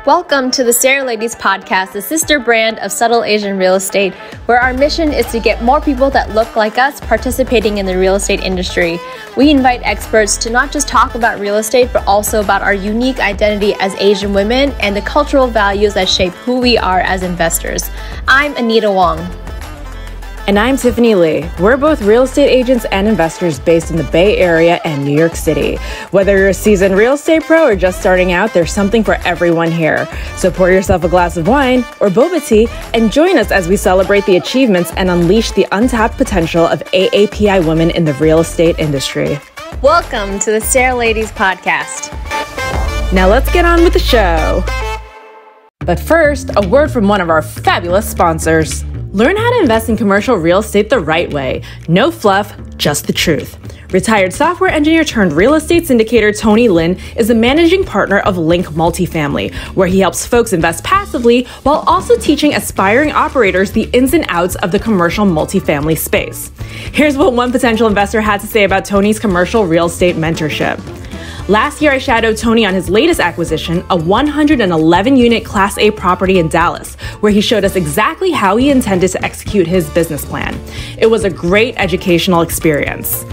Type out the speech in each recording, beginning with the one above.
Welcome to the SARE Ladies podcast, the sister brand of Subtle Asian Real Estate, where our mission is to get more people that look like us participating in the real estate industry. We invite experts to not just talk about real estate, but also about our unique identity as Asian women and the cultural values that shape who we are as investors. I'm Anita Wong. And I'm Tiffany Lee. We're both real estate agents and investors based in the Bay Area and New York City. Whether you're a seasoned real estate pro or just starting out, there's something for everyone here. So pour yourself a glass of wine or boba tea and join us as we celebrate the achievements and unleash the untapped potential of AAPI women in the real estate industry. Welcome to the SARE Ladies podcast. Now let's get on with the show. But first, a word from one of our fabulous sponsors. Learn how to invest in commercial real estate the right way. No fluff, just the truth. Retired software engineer turned real estate syndicator Tony Lin is the managing partner of Link Multifamily, where he helps folks invest passively while also teaching aspiring operators the ins and outs of the commercial multifamily space. Here's what one potential investor had to say about Tony's commercial real estate mentorship. Last year, I shadowed Tony on his latest acquisition, a 111-unit Class A property in Dallas, where he showed us exactly how he intended to execute his business plan. It was a great educational experience.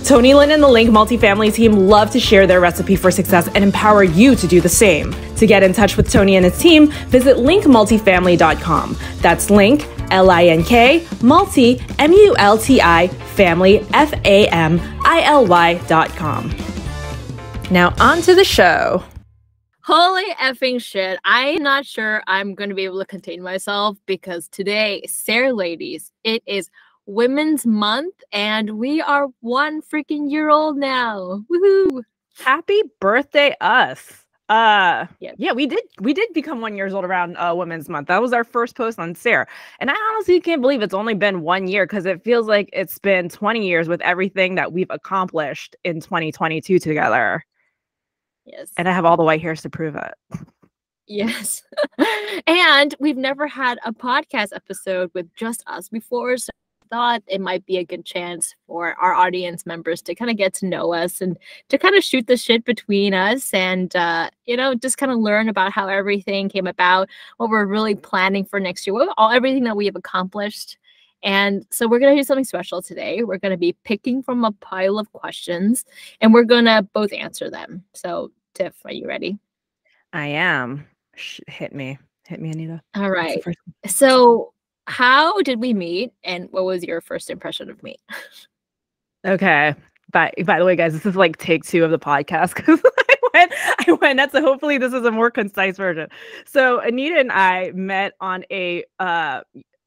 Tony Lin and the Link Multifamily team love to share their recipe for success and empower you to do the same. To get in touch with Tony and his team, visit linkmultifamily.com. That's Link, L-I-N-K, multi, M-U-L-T-I, family, F-A-M-I-L-Y.com. Now on to the show. Holy effing shit. I'm not sure I'm going to be able to contain myself because today, SARE Ladies, it is Women's Month and we are 1 freaking year old now. Woohoo! Happy birthday, us. Yeah, we did become 1 year old around Women's Month. That was our first post on SARE. And I honestly can't believe it's only been 1 year because it feels like it's been 20 years with everything that we've accomplished in 2022 together. Yes. And I have all the white hairs to prove it. Yes. And we've never had a podcast episode with just us before. So I thought it might be a good chance for our audience members to kind of get to know us and to kind of shoot the shit between us and, just kind of learn about how everything came about, what we're really planning for next year, everything that we have accomplished. And so we're going to do something special today. We're going to be picking from a pile of questions and we're going to both answer them. So Tiff, are you ready? I am. Hit me, Anita. All right. So how did we meet and what was your first impression of me? Okay. By the way, guys, this is like take 2 of the podcast because I went. That's hopefully this is a more concise version. So Anita and I met on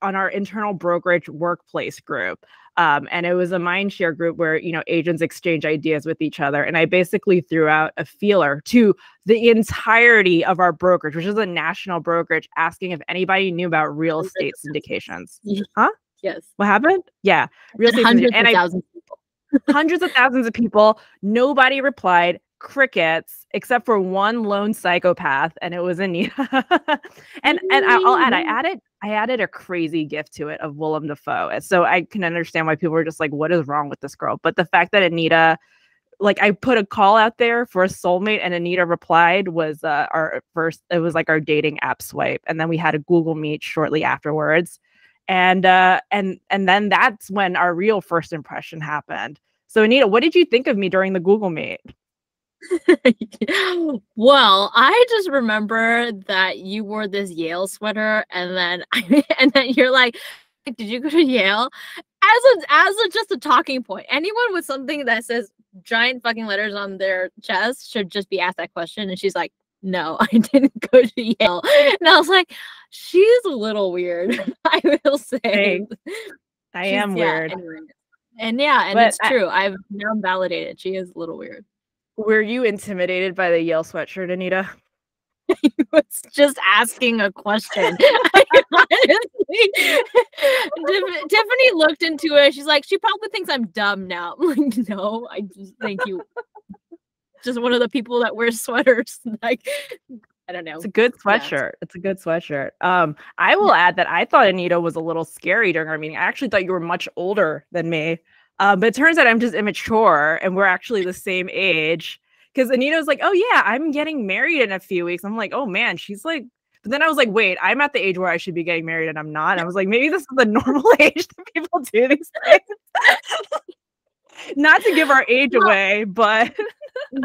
on our internal brokerage workplace group. And it was a mindshare group where, agents exchange ideas with each other. And I basically threw out a feeler to the entirety of our brokerage, which is a national brokerage, asking if anybody knew about real estate syndications. Huh? Yes. What happened? Yeah. Real estate hundreds of thousands of people. Hundreds of thousands of people. Nobody replied. Crickets, except for one lone psychopath, and it was Anita. and I'll add, I added a crazy gift to it of Willem Dafoe, so I can understand why people were just like, "What is wrong with this girl?" But the fact that Anita, I put a call out there for a soulmate, and Anita replied was our first. It was like our dating app swipe, and then we had a Google Meet shortly afterwards, and then that's when our real first impression happened. So Anita, what did you think of me during the Google Meet? Well, I just remember that you wore this Yale sweater, and then you're like, "Did you go to Yale?" As just a talking point. Anyone with something that says giant fucking letters on their chest should just be asked that question. And she's like, "No, I didn't go to Yale." And I was like, "She's a little weird." I will say, I am weird. Anyway. And it's true. I've now validated she is a little weird. Were you intimidated by the Yale sweatshirt, Anita? I was just asking a question. Honestly, Tiffany looked into it. She's like, she probably thinks I'm dumb now. I'm like, no, I just thank you. Just one of the people that wears sweaters. Like, I don't know. It's a good sweatshirt. Yeah. It's a good sweatshirt. I will add that I thought Anita was a little scary during our meeting. I actually thought you were much older than me. But it turns out I'm just immature and we're actually the same age. because Anita was like, oh yeah, I'm getting married in a few weeks. I'm like, oh man, she's like, but then I was like, wait, I'm at the age where I should be getting married and I'm not. And I was like, maybe this is the normal age that people do these things. Not to give our age away, but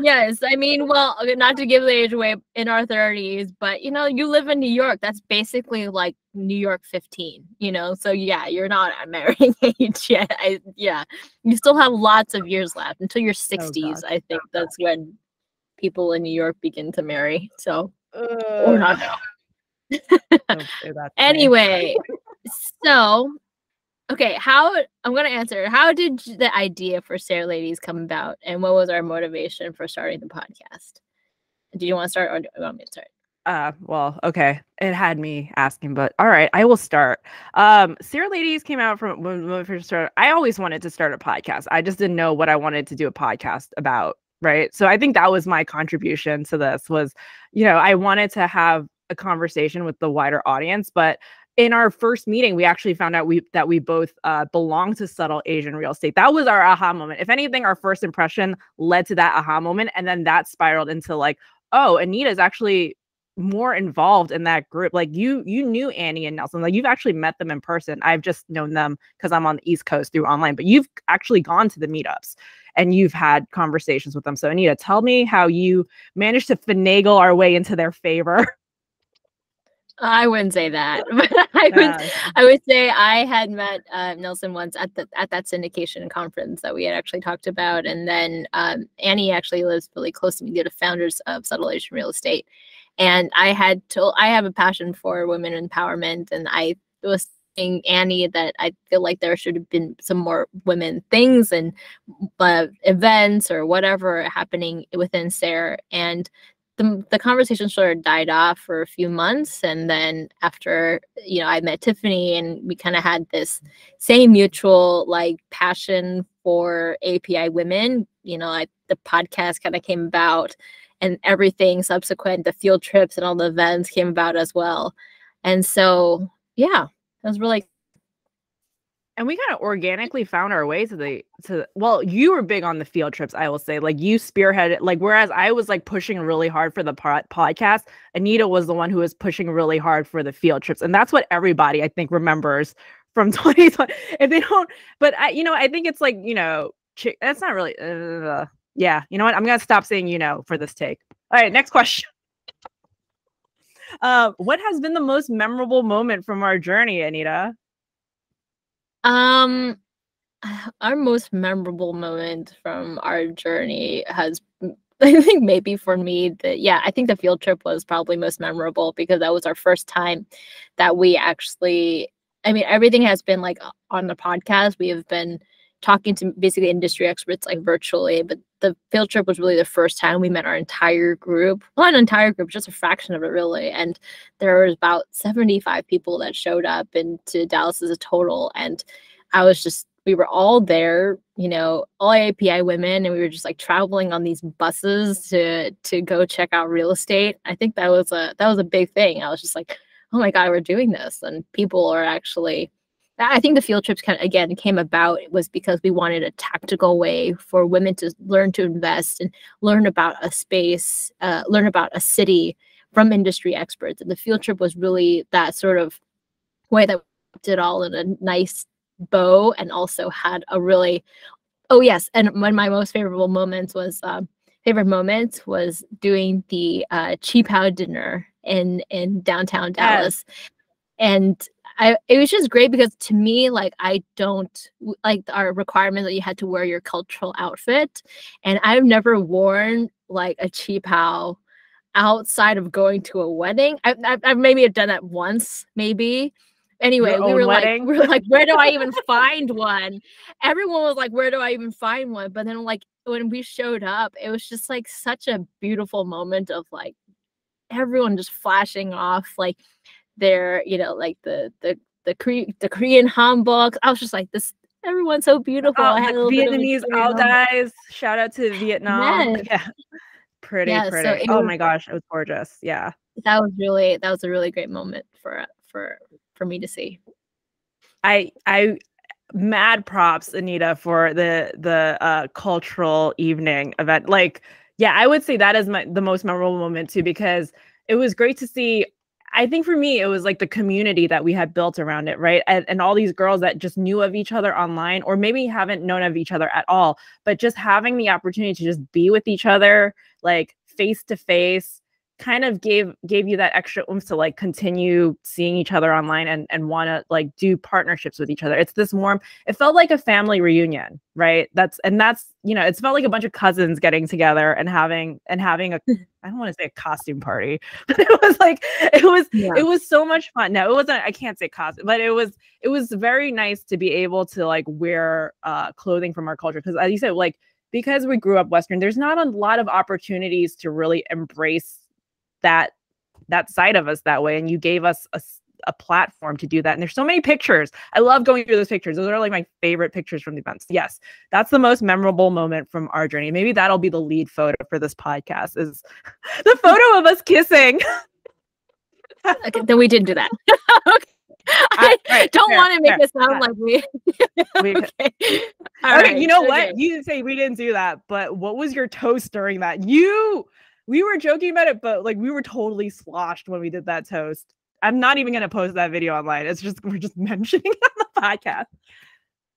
yes, I mean, well, not to give the age away, in our 30s, but you know, you live in New York. That's basically like New York 15, you know. So yeah, you're not at marrying age yet. You still have lots of years left until your 60s. I think that's when people in New York begin to marry. So or not now. Don't say that Anyway, so okay, I'm gonna answer. How did the idea for SARE Ladies come about, and what was our motivation for starting the podcast? Do you want to start, or do you want me to start? Well, okay. It had me asking, but all right, I will start. SARE Ladies came out from when we first started. I always wanted to start a podcast. I just didn't know what I wanted to do a podcast about, right? So I think that was my contribution to this was, I wanted to have a conversation with the wider audience, but in our first meeting, we actually found out that we both belong to subtle Asian real estate. That was our aha moment. If anything, our first impression led to that aha moment, and then that spiraled into like, oh, Anita is actually more involved in that group. Like you knew Annie and Nelson. Like you've actually met them in person. I've just known them because I'm on the East Coast through online, but you've actually gone to the meetups and you've had conversations with them. So Anita, tell me how you managed to finagle our way into their favor. I wouldn't say that, but I would say I had met Nelson once at that syndication conference that we had actually talked about, and then Annie actually lives really close to me. They're the founders of Subtle Asian Real Estate, and I have a passion for women empowerment, and I was saying Annie that I feel like there should have been some more women things and events or whatever happening within SARE, and the conversation sort of died off for a few months, and then after I met Tiffany, and we kind of had this same mutual like passion for API women. The podcast kind of came about, and everything subsequent, the field trips and all the events came about as well. And so yeah, it was really. And we kind of organically found our way well, you were big on the field trips, I will say. Like you spearheaded, like whereas I was like pushing really hard for the podcast, Anita was the one who was pushing really hard for the field trips. And that's what everybody I think remembers from 2020. If they don't, but I think it's like, that's not really yeah, you know what? I'm gonna stop saying for this take. All right, next question. What has been the most memorable moment from our journey, Anita? Our most memorable moment from our journey has, I think maybe for me, I think the field trip was probably most memorable because that was our first time that we actually, everything has been like on the podcast. We have been talking to basically industry experts like virtually, but the field trip was really the first time we met our entire group. Well, not an entire group, just a fraction of it really. And there was about 75 people that showed up into Dallas as a total. And we were all there, all API women, and we were just like traveling on these buses to go check out real estate. I think that was a big thing. I was just like, oh my God, we're doing this. And people are actually, I think the field trips came about was because we wanted a tactical way for women to learn to invest and learn about a space, learn about a city from industry experts. And the field trip was really that sort of way that we did all in a nice bow, and also had a really, oh yes, and one of my most favorite moments was doing the cheap house dinner in downtown Dallas. And it was just great because to me, like, I don't like our requirement that you had to wear your cultural outfit, and I've never worn like a cheap how outside of going to a wedding. I maybe have done that once, maybe. Anyway, we were like, where do I even find one? Everyone was like, where do I even find one? But then like when we showed up, it was just like such a beautiful moment of like everyone just flashing off like their, like the Korean hanboks. I was just like, this, everyone's so beautiful. I had Vietnamese out guys. Shout out to Vietnam. Yes. Yeah. Pretty. So my gosh, it was gorgeous. Yeah. That was a really great moment for me to see. I mad props, Anita, for the cultural evening event. Like Yeah, I would say that is the most memorable moment too, because it was great to see. I think for me, it was like the community that we had built around it, right? And all these girls that just knew of each other online, or maybe haven't known of each other at all, but just having the opportunity to just be with each other, like face to face, kind of gave you that extra oomph to like continue seeing each other online and want to like do partnerships with each other. It's this warm, it felt like a family reunion, right? That's it felt like a bunch of cousins getting together and having a I don't want to say a costume party, but it was so much fun. No, it wasn't, I can't say costume, but it was very nice to be able to like wear clothing from our culture, because as you said, like, because we grew up Western, there's not a lot of opportunities to really embrace that side of us that way, and you gave us a platform to do that. And there's so many pictures. I love going through those pictures. Those are like my favorite pictures from the events. Yes, that's the most memorable moment from our journey. Maybe that'll be the lead photo for this podcast, is the photo of us kissing. Okay, then we didn't do that. Okay. I don't want to make it sound like we okay. Right, you know what? You didn't say we didn't do that, but what was your toast during that? We were joking about it, but like we were totally sloshed when we did that toast. I'm not even going to post that video online. We're just mentioning it on the podcast.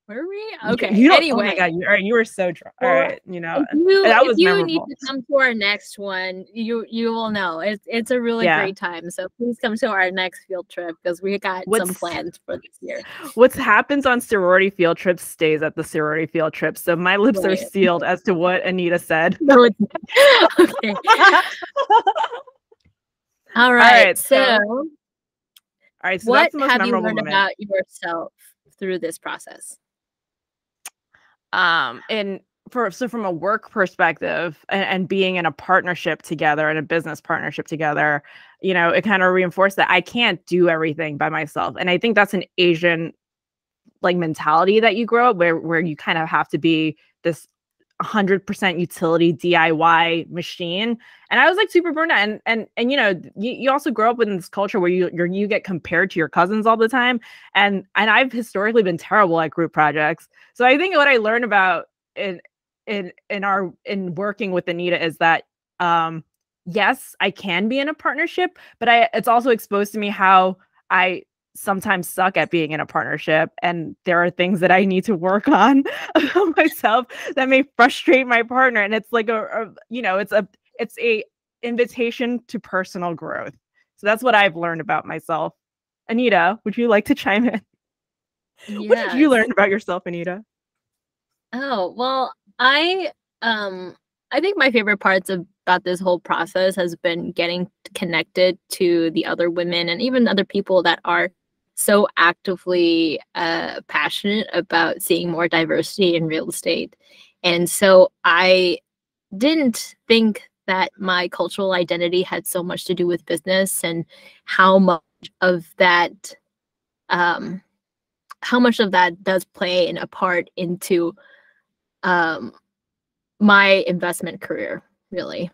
Were we? Okay. Anyway. Oh my God. You were so drunk. All right. If you need to come to our next one, you will know. It's a really great time. So please come to our next field trip, because we got some plans for this year. What happens on sorority field trips stays at the sorority field trip. So my lips are sealed as to what Anita said. No, it's okay. All right. So what have you learned about yourself through this process? From a work perspective and being in a partnership together, in a business partnership together, it kind of reinforced that I can't do everything by myself. And I think that's an Asian like mentality that you grow up where you kind of have to be this 100% utility DIY machine. And I was like super burned out. And you also grow up in this culture where you get compared to your cousins all the time. And I've historically been terrible at group projects. So I think what I learned about in working with Anita is that yes, I can be in a partnership, but it's also exposed to me how I sometimes suck at being in a partnership, and there are things that I need to work on myself that may frustrate my partner. And it's like it's a invitation to personal growth. So that's what I've learned about myself. Anita, would you like to chime in? Yes. What did you learn about yourself, Anita? Oh, well, I think my favorite parts about this whole process has been getting connected to the other women and even other people that are so actively passionate about seeing more diversity in real estate. And so I didn't think that my cultural identity had so much to do with business, and how much of that does play a part into my investment career, really.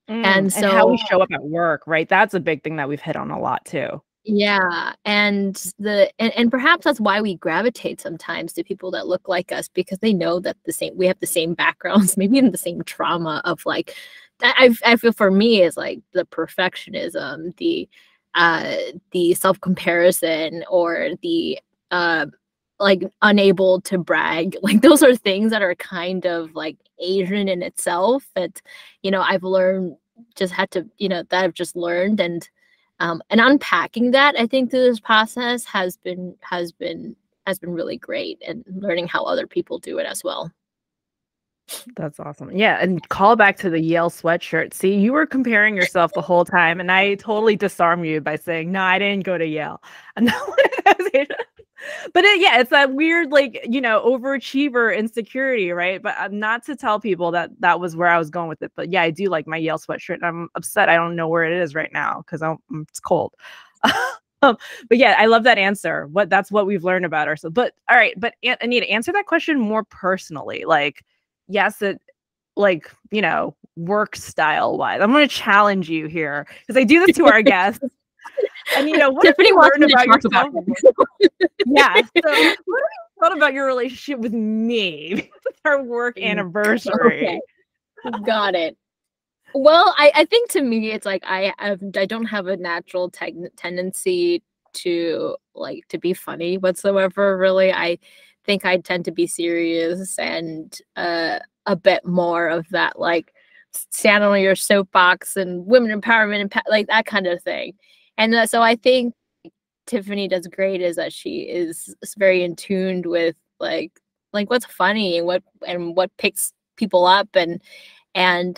And how we show up at work, right? That's a big thing that we've hit on a lot too. Yeah, and perhaps that's why we gravitate sometimes to people that look like us, because they know that we have the same backgrounds, maybe even the same trauma of like, I feel for me is like the perfectionism, the self-comparison, or the like unable to brag. Like those are things that are kind of like Asian in itself that I've learned, that I've just learned, and unpacking that, I think, through this process has been really great, and learning how other people do it as well. That's awesome. Yeah, and call back to the Yale sweatshirt. See, you were comparing yourself the whole time, and I totally disarmed you by saying, "No, I didn't go to Yale." But it's that weird, like, overachiever insecurity, right? But not to tell people that was where I was going with it. But yeah, I do like my Yale sweatshirt. And I'm upset I don't know where it is right now because it's cold. But yeah, I love that answer. That's what we've learned about ourselves. But all right, but Anita, answer that question more personally. Like, yes, it like, work style wise. I'm going to challenge you here because I do this to our guests. And what Tiffany have you learned about yourself? Yeah. So what have you thought about your relationship with me? It's our work anniversary. Okay. Got it. Well, I think to me, it's like I don't have a natural tendency to like to be funny whatsoever. Really, I think I tend to be serious and a bit more of that like stand on your soapbox and women empowerment and like that kind of thing. And so I think Tiffany does great is that she is very in tune with like what's funny and what picks people up and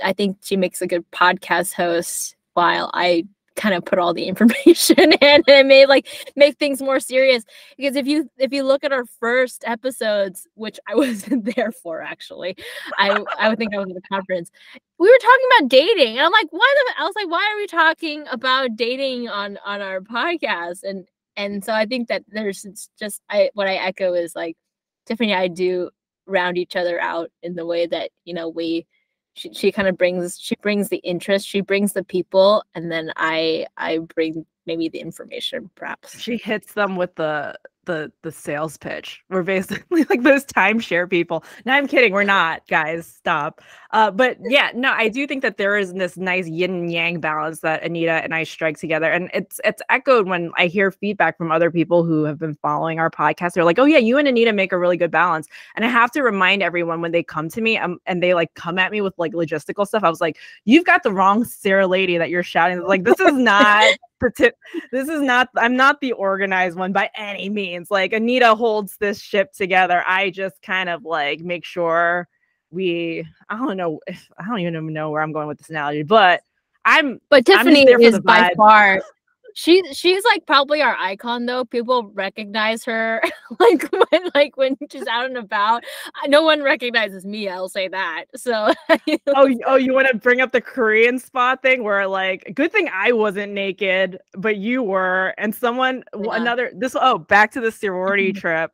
I think she makes a good podcast host while I kind of put all the information in and it may like make things more serious because if you look at our first episodes, which I wasn't there for actually, I would think I was at a conference. We were talking about dating, and I'm like, I was like, why are we talking about dating on our podcast? And so I think that there's just what I echo is like Tiffany and I do round each other out in the way that she kind of brings the interest, she brings the people, and then I bring maybe the information perhaps. She hits them with the sales pitch. We're basically like those timeshare people. No, I'm kidding. We're not, guys. Stop. But yeah, no, I do think that there is this nice yin and yang balance that Anita and I strike together. And it's echoed when I hear feedback from other people who have been following our podcast. They're like, oh yeah, you and Anita make a really good balance. And I have to remind everyone when they come to me and they like come at me with like logistical stuff, I was like, you've got the wrong SARE lady that you're shouting. Like, this is not this is not, I'm not the organized one by any means. Like Anita holds this ship together. I just kind of like make sure I don't even know where I'm going with this analogy, but Tiffany is by vibe. far she's like probably our icon though. People recognize her like when she's out and about. No one recognizes me, I'll say that. So oh, you want to bring up the Korean spot thing where like good thing I wasn't naked, but you were, and someone back to the sorority trip.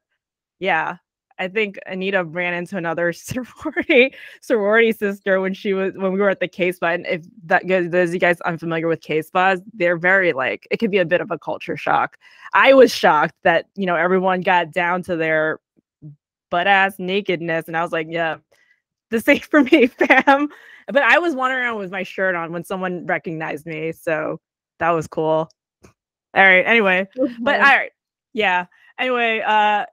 Yeah. I think Anita ran into another sorority sister when we were at the K-Spa. And if those of you guys unfamiliar with K-Spas, they're very like, it could be a bit of a culture shock. I was shocked that, everyone got down to their butt ass nakedness. And I was like, yeah, this ain't for me, fam. But I was wandering around with my shirt on when someone recognized me. So that was cool. All right. Anyway, but all right. Yeah. Anyway, all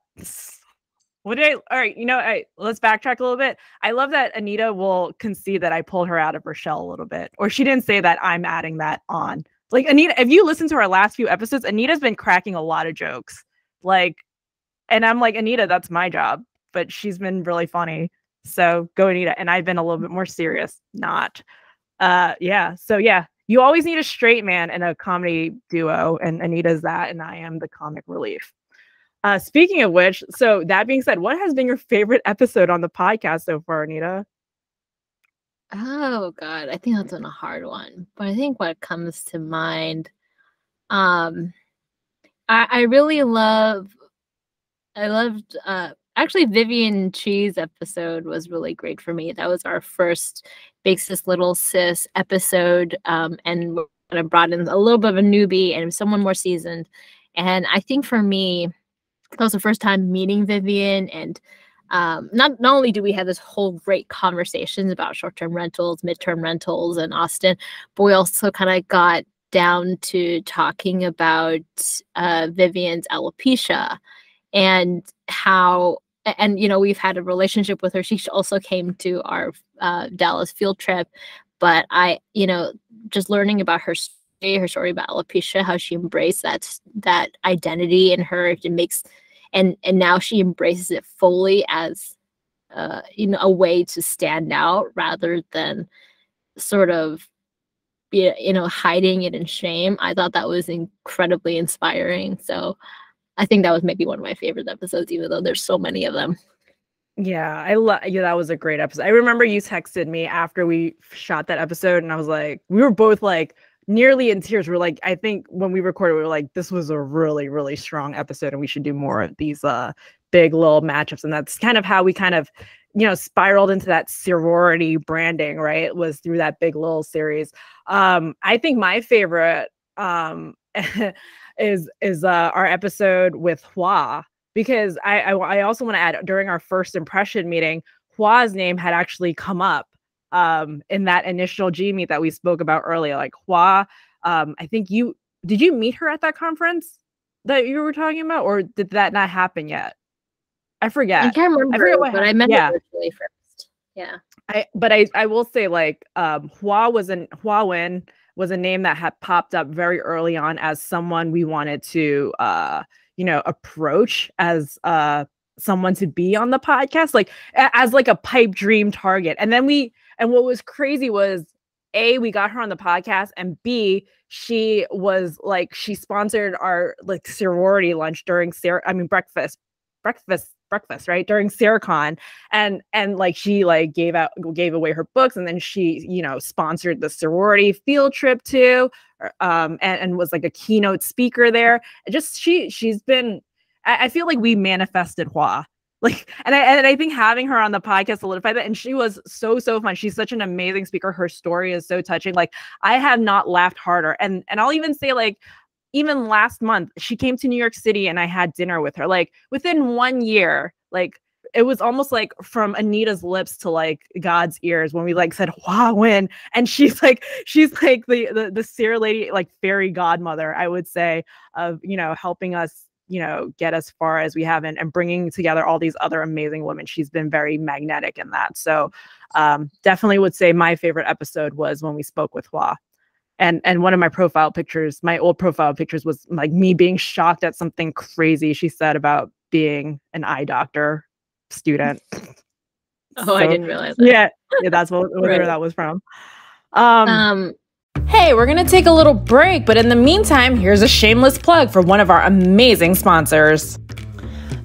right, let's backtrack a little bit. I love that Anita will concede that I pulled her out of her shell a little bit, or she didn't say that, I'm adding that on. Like Anita, if you listen to our last few episodes, Anita's been cracking a lot of jokes. Like, and I'm like, Anita, that's my job, but she's been really funny. So go Anita. And I've been a little bit more serious. Not. Yeah. So yeah, you always need a straight man in a comedy duo, and Anita's that, and I am the comic relief. Speaking of which, so that being said, what has been your favorite episode on the podcast so far, Anita? Oh God, I think that's a hard one. But I think what comes to mind, I really loved actually Vivian Chee's episode was really great for me. That was our first Big Sis Little Sis episode, and we kind of brought in a little bit of a newbie and someone more seasoned. And I think for me, that was the first time meeting Vivian, and not only do we have this whole great conversations about short-term rentals, midterm rentals in Austin, but we also kind of got down to talking about Vivian's alopecia and how, and we've had a relationship with her. She also came to our Dallas field trip, but I, just learning about her story about alopecia, how she embraced that identity in her, it makes, and now she embraces it fully as a way to stand out rather than sort of hiding it in shame. I thought that was incredibly inspiring. So I think that was maybe one of my favorite episodes, even though there's so many of them. Yeah, that was a great episode. I remember you texted me after we shot that episode, and I was like, we were both like nearly in tears. We're like, I think when we recorded, we were like, this was a really, really strong episode, and we should do more of these big little matchups. And that's kind of how we kind of, spiraled into that sorority branding, right? It was through that big little series. I think my favorite is our episode with Hua, because I also want to add, during our first impression meeting, Hua's name had actually come up in that initial G meet that we spoke about earlier. Like Hua, I think did you meet her at that conference that you were talking about, or did that not happen yet? I forget. I can't remember, but I met her virtually first. Yeah. I will say, like, Hua Wen was a name that had popped up very early on as someone we wanted to approach as someone to be on the podcast, like as like a pipe dream target. And what was crazy was, A, we got her on the podcast, and B, she sponsored our like sorority lunch during breakfast, right, during SARECon, and like she like gave away her books, and then she sponsored the sorority field trip too, and was like a keynote speaker there. She's been, I feel like we manifested Hua. Like, and I think having her on the podcast solidified that. And she was so fun. She's such an amazing speaker. Her story is so touching. Like, I have not laughed harder. And I'll even say, like, even last month, she came to New York City and I had dinner with her. Like, within 1 year, like, it was almost like from Anita's lips to like God's ears when we like said, wow, when. And she's like the SARE lady, like fairy godmother, I would say, of, helping us, get as far as we have, and bringing together all these other amazing women. She's been very magnetic in that. So definitely would say my favorite episode was when we spoke with Hua. And one of my old profile pictures was like me being shocked at something crazy she said about being an eye doctor student. Oh, I didn't realize that. Yeah, that's where that was from. Hey, we're going to take a little break, but in the meantime, here's a shameless plug for one of our amazing sponsors.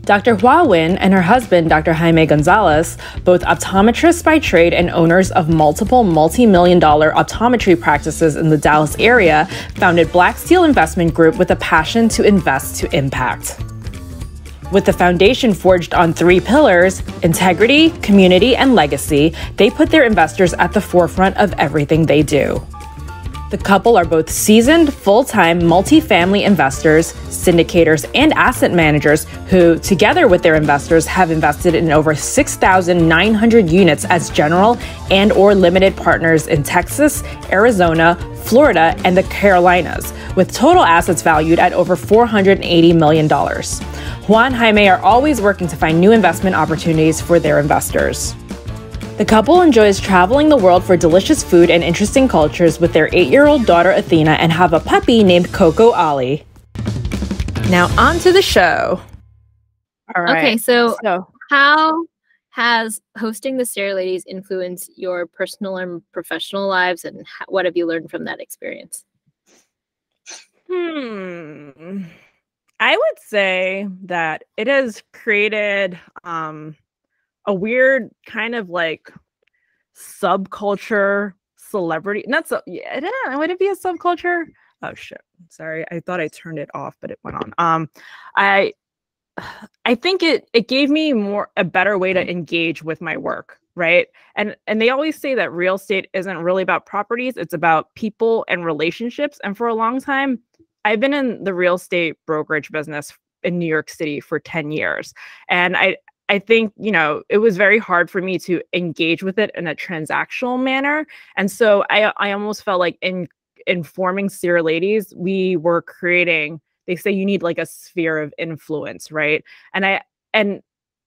Dr. Hua Wen and her husband, Dr. Jaime Gonzalez, both optometrists by trade and owners of multiple multi-million-dollar optometry practices in the Dallas area, founded Black Steel Investment Group with a passion to invest to impact. With the foundation forged on 3 pillars, integrity, community, and legacy, they put their investors at the forefront of everything they do. The couple are both seasoned, full-time, multifamily investors, syndicators, and asset managers who, together with their investors, have invested in over 6,900 units as general and/or limited partners in Texas, Arizona, Florida, and the Carolinas, with total assets valued at over $480 million. Hua and Jaime are always working to find new investment opportunities for their investors. The couple enjoys traveling the world for delicious food and interesting cultures with their 8-year-old daughter Athena, and have a puppy named Coco Ollie. Now on to the show. All right. Okay, so how has hosting the SARE Ladies influenced your personal and professional lives, and what have you learned from that experience? I would say that it has created a weird kind of like subculture celebrity. Would it be a subculture? Oh shit. Sorry. I thought I turned it off, but it went on. I think it gave me a better way to engage with my work, right? And they always say that real estate isn't really about properties, it's about people and relationships. And for a long time, I've been in the real estate brokerage business in New York City for 10 years. And I think, it was very hard for me to engage with it in a transactional manner. And so I almost felt like in forming SARE Ladies, we were creating, they say you need like a sphere of influence, right? And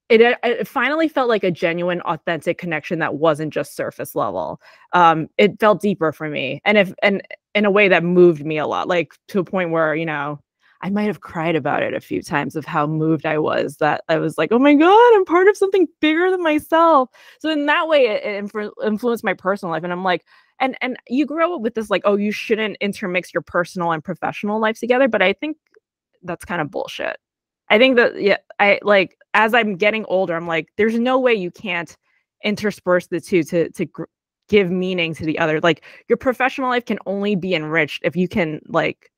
it finally felt like a genuine, authentic connection that wasn't just surface level. It felt deeper for me, and in a way that moved me a lot, like to a point where, I might have cried about it a few times of how moved I was, that I was like, oh my God, I'm part of something bigger than myself. So in that way, it influenced my personal life. And I'm like, and you grow up with this, like, oh, you shouldn't intermix your personal and professional life together. But I think that's kind of bullshit. I think that, as I'm getting older, I'm like, there's no way you can't intersperse the two to give meaning to the other. Like, your professional life can only be enriched if you can, like,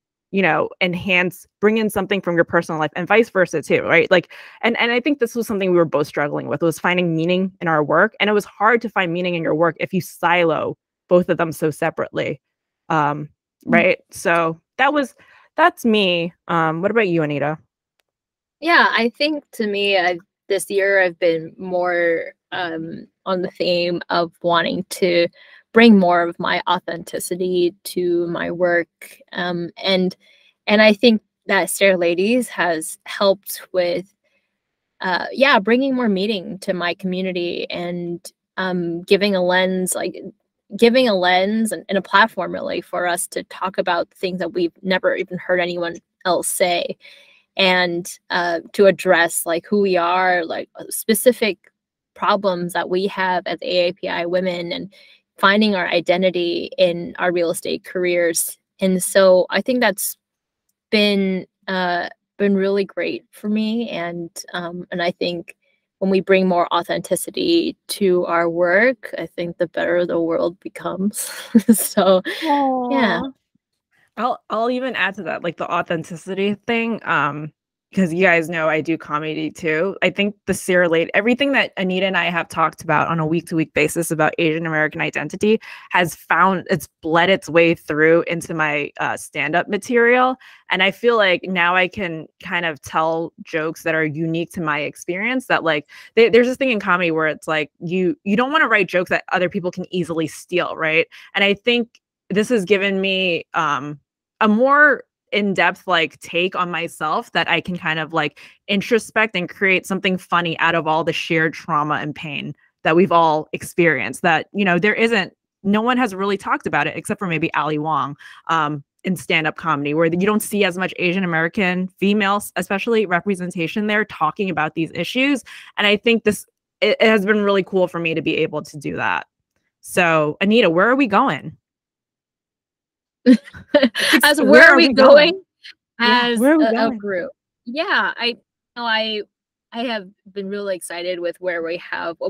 bring in something from your personal life, and vice versa too, right? Like, and I think this was something we were both struggling with, was finding meaning in our work. And it was hard to find meaning in your work if you silo both of them so separately. Right. So that's me. What about you, Anita? Yeah, I think to me, this year I've been more on the theme of wanting to bring more of my authenticity to my work. And I think that SARE Ladies has helped with bringing more meaning to my community and giving a lens and a platform really for us to talk about things that we've never even heard anyone else say, and to address like who we are, like specific problems that we have as AAPI women, and finding our identity in our real estate careers. And so I think that's been really great for me, and I think when we bring more authenticity to our work, I think the better the world becomes. So Aww. yeah. I'll even add to that, like the authenticity thing. Because you guys know I do comedy too. I think the SARE Lady, everything that Anita and I have talked about on a week-to-week basis about Asian American identity it's bled its way through into my stand-up material. And I feel like now I can kind of tell jokes that are unique to my experience, that like there's this thing in comedy where it's like you don't want to write jokes that other people can easily steal, right? And I think this has given me a more in-depth like take on myself that I can kind of like introspect and create something funny out of all the shared trauma and pain that we've all experienced, that, you know, no one has really talked about it except for maybe Ali Wong in stand-up comedy, where you don't see as much Asian American females, especially representation there, talking about these issues. And I think it has been really cool for me to be able to do that. So Anita, where are we going? As where are we going? As where are we a going? group. Yeah, I have been really excited with what we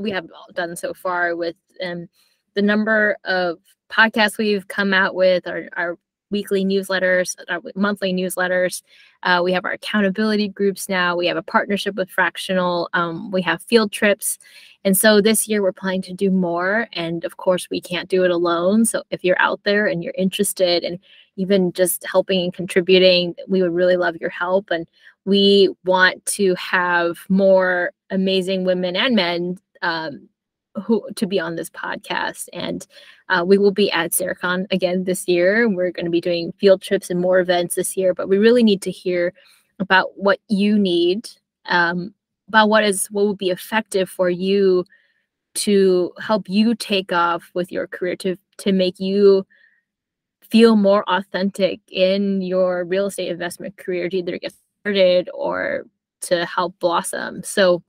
have done so far with the number of podcasts we've come out with, our weekly newsletters, our monthly newsletters. We have our accountability groups now. We have a partnership with Fractional. We have field trips. And so this year we're planning to do more. And of course, we can't do it alone. So if you're out there and you're interested and even just helping and contributing, we would really love your help. And we want to have more amazing women and men who to be on this podcast. And we will be at SareCon again this year. We're going to be doing field trips and more events this year, but we really need to hear about what you need, about what will be effective for you to help you take off with your career, to make you feel more authentic in your real estate investment career, to either get started or to help blossom. So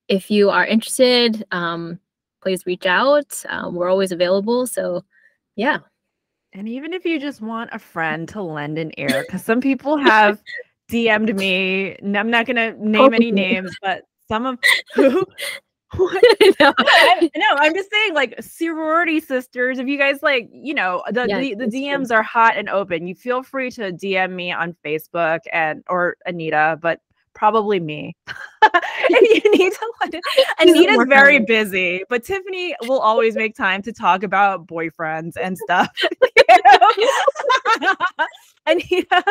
if you are interested, please reach out. We're always available. So yeah. And even if you just want a friend to lend an ear, because some people have DM'd me, and I'm not going to name any names, but some of who. No, I'm just saying, like, sorority sisters, if you guys like, you know, the DMs true. Are hot and open. You feel free to DM me on Facebook or Anita, but probably me. If you need to let it. Anita's very busy, but Tiffany will always make time to talk about boyfriends and stuff. Anita,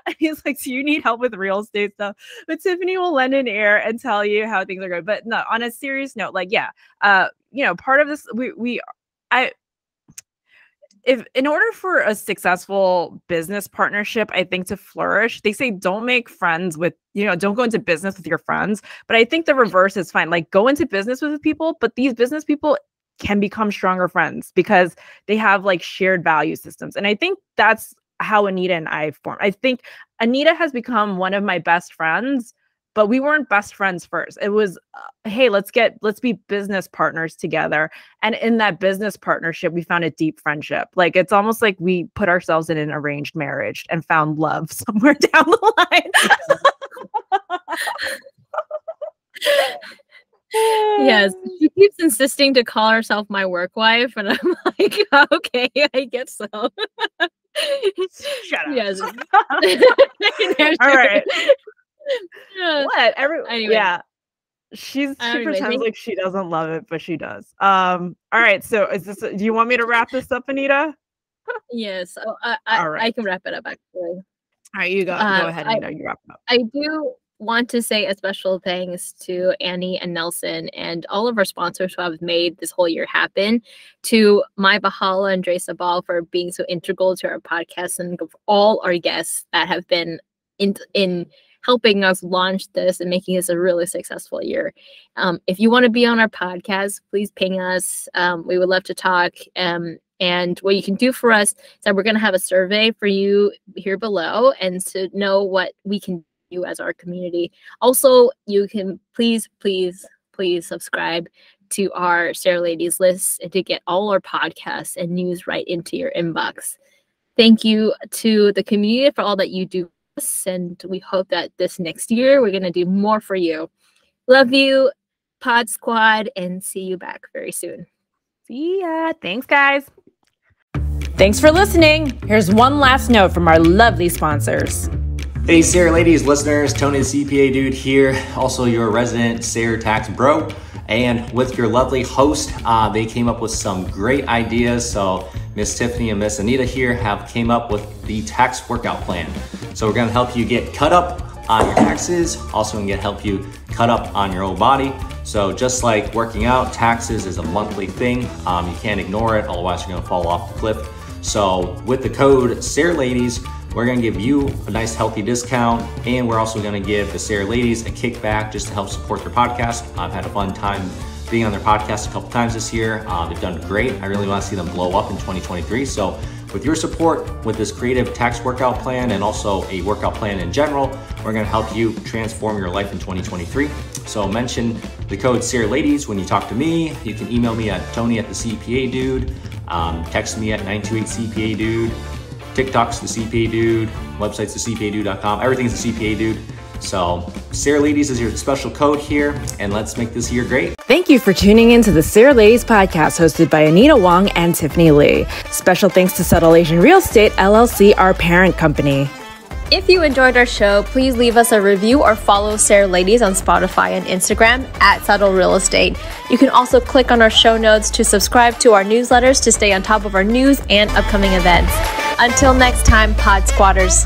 and he's like, do you need help with real estate stuff? But Tiffany will lend an ear and tell you how things are going. But no, on a serious note, like, yeah, you know, part of this, if in order for a successful business partnership, I think, to flourish, they say don't make friends with, you know, don't go into business with your friends. But I think the reverse is fine. Like, go into business with people, but these business people can become stronger friends because they have like shared value systems. And I think that's how Anita and I formed. I think Anita has become one of my best friends, but we weren't best friends first. It was, hey, let's be business partners together. And in that business partnership, we found a deep friendship. Like, it's almost like we put ourselves in an arranged marriage and found love somewhere down the line. Yes, she keeps insisting to call herself my work wife, and I'm like, okay, I guess so. Shut up. Yes. All right. What? Anyway. Yeah. She pretends like she doesn't love it, but she does. All right. So do you want me to wrap this up, Anita? Yes. I can wrap it up, actually. All right, you go ahead, Anita. You wrap it up. I do want to say a special thanks to Annie and Nelson and all of our sponsors who have made this whole year happen, to Mai Bahala and Dre Sabal for being so integral to our podcast, and all our guests that have been in helping us launch this and making this a really successful year. If you want to be on our podcast, please ping us. We would love to talk. And what you can do for us is that we're going to have a survey for you here below, and to know what we can do as our community. Also, you can please subscribe to our SARE Ladies list to get all our podcasts and news right into your inbox. Thank you to the community for all that you do, and we hope that this next year we're going to do more for you. Love you, Pod Squad, and see you back very soon. See ya. Thanks, guys. Thanks for listening. Here's one last note from our lovely sponsors. Hey, SARE Ladies listeners, Tony the CPA Dude here, also your resident SARE Tax Bro. And with your lovely host, they came up with some great ideas. So Miss Tiffany and Miss Anita here came up with the tax workout plan. So we're gonna help you get cut up on your taxes, also gonna help you cut up on your own body. So just like working out, taxes is a monthly thing. You can't ignore it, otherwise you're gonna fall off the cliff. So with the code SARE Ladies, we're gonna give you a nice healthy discount, and we're also gonna give the SARE Ladies a kickback just to help support their podcast. I've had a fun time being on their podcast a couple times this year. They've done great. I really wanna see them blow up in 2023. So with your support with this creative tax workout plan, and also a workout plan in general, we're gonna help you transform your life in 2023. So mention the code SARE Ladies when you talk to me. You can email me at Tony@thecpadude, text me at 928CPA-dude, TikTok's the CPA Dude, website's thecpadude.com, everything's the CPA Dude. So SARE Ladies is your special code here, and let's make this year great. Thank you for tuning in to the SARE Ladies podcast, hosted by Anita Wong and Tiffany Lee. Special thanks to Subtle Asian Real Estate, LLC, our parent company. If you enjoyed our show, please leave us a review or follow SARE Ladies on Spotify and Instagram at Subtle Real Estate. You can also click on our show notes to subscribe to our newsletters to stay on top of our news and upcoming events. Until next time, Pod Squatters.